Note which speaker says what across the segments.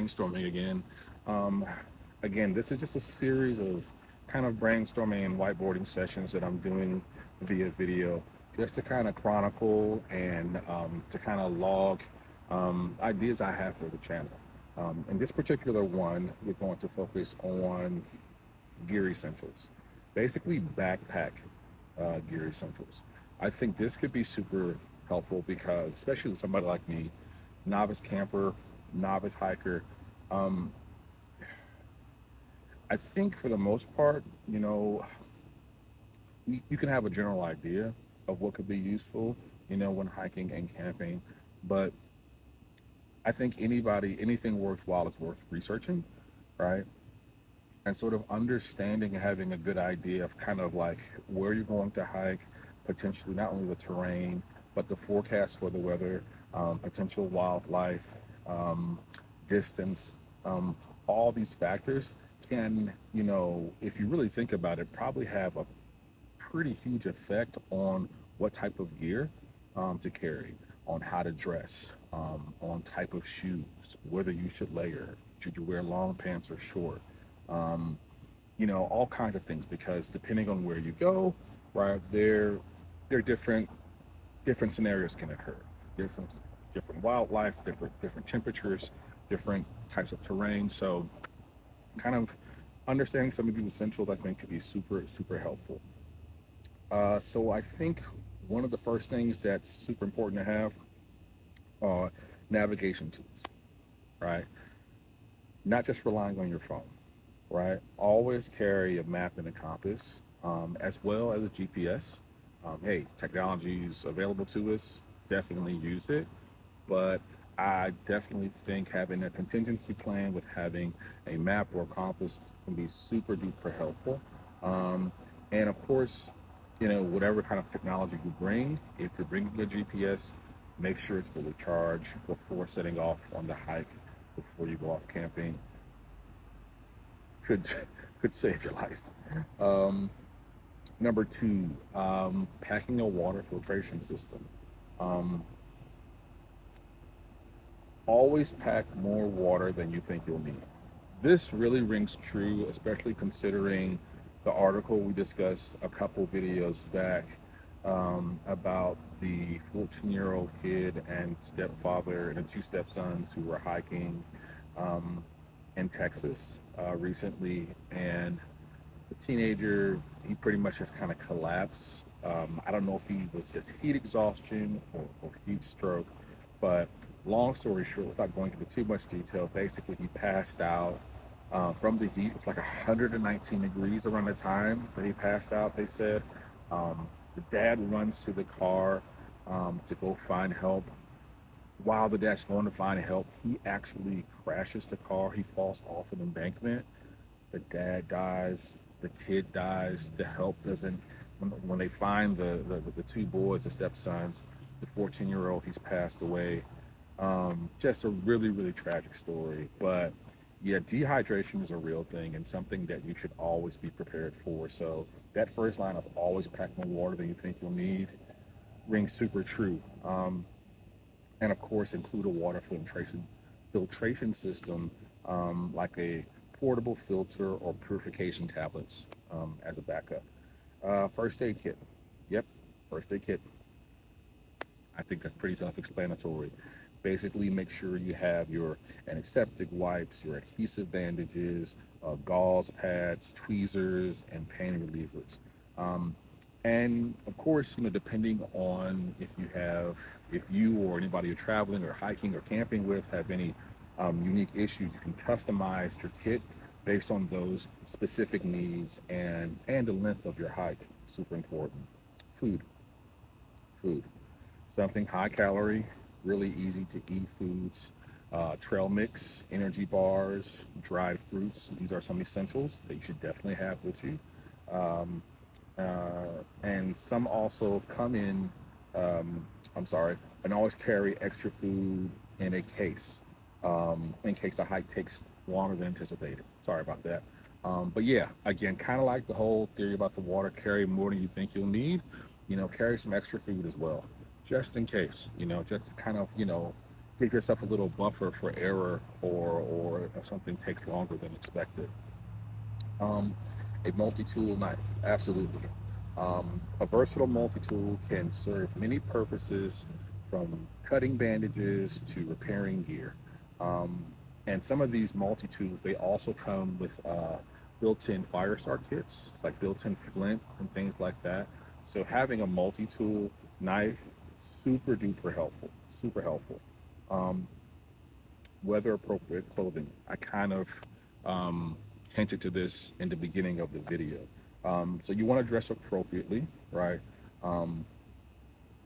Speaker 1: brainstorming again. Um, Again, this is just a series of kind of brainstorming and whiteboarding sessions that I'm doing via video, just to kind of chronicle and to kind of log ideas I have for the channel. In this particular one, we're going to focus on gear essentials, basically backpack gear essentials. I think this could be super helpful because, especially with somebody like me, novice camper, novice hiker, um, I think for the most part, you can have a general idea of what could be useful, when hiking and camping. But I think anything worthwhile is worth researching, right? And sort of understanding and having a good idea of kind of like where you're going to hike, potentially not only the terrain, but the forecast for the weather, potential wildlife, um, distance, all these factors can, if you really think about it, probably have a pretty huge effect on what type of gear to carry, on how to dress, on type of shoes, whether you should layer, should you wear long pants or short, um, all kinds of things. Because depending on where you go, right, there are different scenarios can occur, different different wildlife, different temperatures, different types of terrain. So kind of understanding some of these essentials, I think, could be super helpful. So I think one of the first things that's super important to have are navigation tools, right? Not just relying on your phone, right? Always carry a map and a compass, as well as a GPS. Hey, technology is available to us. Definitely use it. But I definitely think having a contingency plan with having a map or compass can be super duper helpful. Um, and of course, whatever kind of technology you bring, if you're bringing a GPS, make sure it's fully charged before setting off on the hike, before you go off camping. Could could save your life. Um, Number two, packing a water filtration system. Um, Always pack more water than you think you'll need. This really rings true, especially considering the article we discussed a couple videos back about the 14-year-old kid and stepfather and the two stepsons who were hiking um, in Texas recently. And the teenager, he pretty much just kind of collapsed. I don't know if he was just heat exhaustion or heat stroke, but long story short, without going into too much detail, basically he passed out from the heat. It was like 119 degrees around the time that he passed out, they said. The dad runs to the car to go find help. While the dad's going to find help, he actually crashes the car. He falls off an embankment. The dad dies, the kid dies, the help doesn't. When they find the two boys, the stepsons, the 14-year-old, he's passed away. Just a really tragic story. But yeah, dehydration is a real thing and something that you should always be prepared for. So that first line of always pack more water than you think you'll need rings super true. And of course, include a water filtration system, like a portable filter or purification tablets as a backup. First aid kit. Yep, first aid kit. I think that's pretty self-explanatory. Basically, make sure you have your antiseptic wipes, your adhesive bandages, gauze pads, tweezers, and pain relievers. Um, and of course, depending on if you or anybody you're traveling or hiking or camping with have any unique issues, you can customize your kit based on those specific needs and the length of your hike. Super important. Food, food, something high calorie, really easy to eat foods. Trail mix, energy bars, dried fruits. These are some essentials that you should definitely have with you. Um, and some also come in, um, I'm sorry, and always carry extra food in a case, in case the hike takes longer than anticipated. Sorry about that. But yeah, again, kind of like the whole theory about the water, carry more than you think you'll need. Carry some extra food as well, just in case. Just to kind of give yourself a little buffer for error, or if something takes longer than expected. Um, a multi-tool knife, absolutely. A versatile multi-tool can serve many purposes, from cutting bandages to repairing gear. Um, and some of these multi-tools, they also come with built-in fire start kits. It's like built-in flint and things like that. So having a multi-tool knife, super duper helpful, super helpful. Um, Weather appropriate clothing. I kind of um, hinted to this in the beginning of the video. So you want to dress appropriately, right? Um,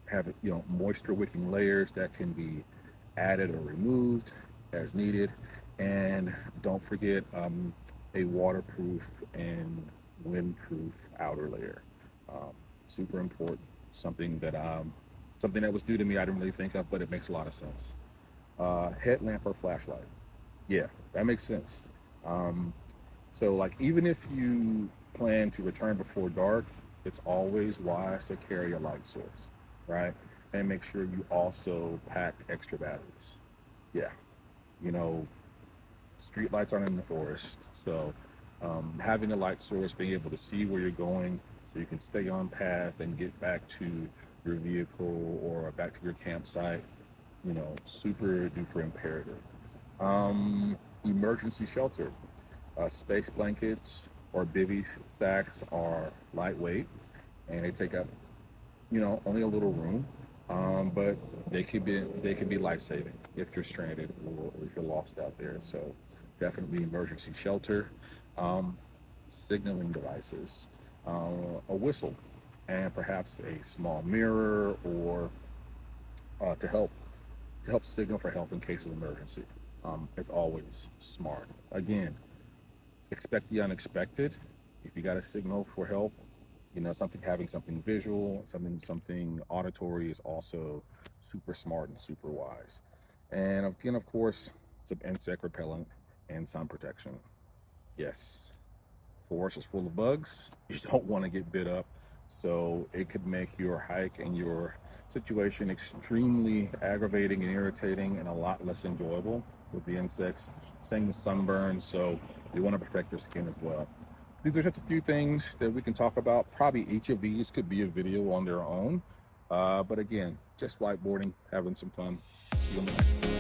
Speaker 1: have moisture wicking layers that can be added or removed as needed, and don't forget a waterproof and windproof outer layer. Um, Super important. Something that was new to me. I didn't really think of, but it makes a lot of sense. Headlamp or flashlight. Yeah, that makes sense. Um, so, like, even if you plan to return before dark, it's always wise to carry a light source, right? And make sure you also pack extra batteries. Yeah, you know, street lights aren't in the forest, so having a light source, being able to see where you're going, so you can stay on path and get back to your vehicle or back to your campsite, super duper imperative. Emergency shelter. Space blankets or bivy sacks are lightweight and they take up, only a little room, but they can be life saving if you're stranded or if you're lost out there. So definitely emergency shelter. Um, Signaling devices, a whistle, and perhaps a small mirror, or to help signal for help in case of emergency. It's always smart. Again, expect the unexpected. If you got a signal for help, having something visual, something auditory is also super smart and super wise. And again, of course, some insect repellent and sun protection. Yes, forest is full of bugs. You don't want to get bit up, so it could make your hike and your situation extremely aggravating and irritating and a lot less enjoyable with the insects. Same with sunburn, so you want to protect your skin as well. These are just a few things that we can talk about. Probably each of these could be a video on their own. But again, just whiteboarding, having some fun. See you on the next one.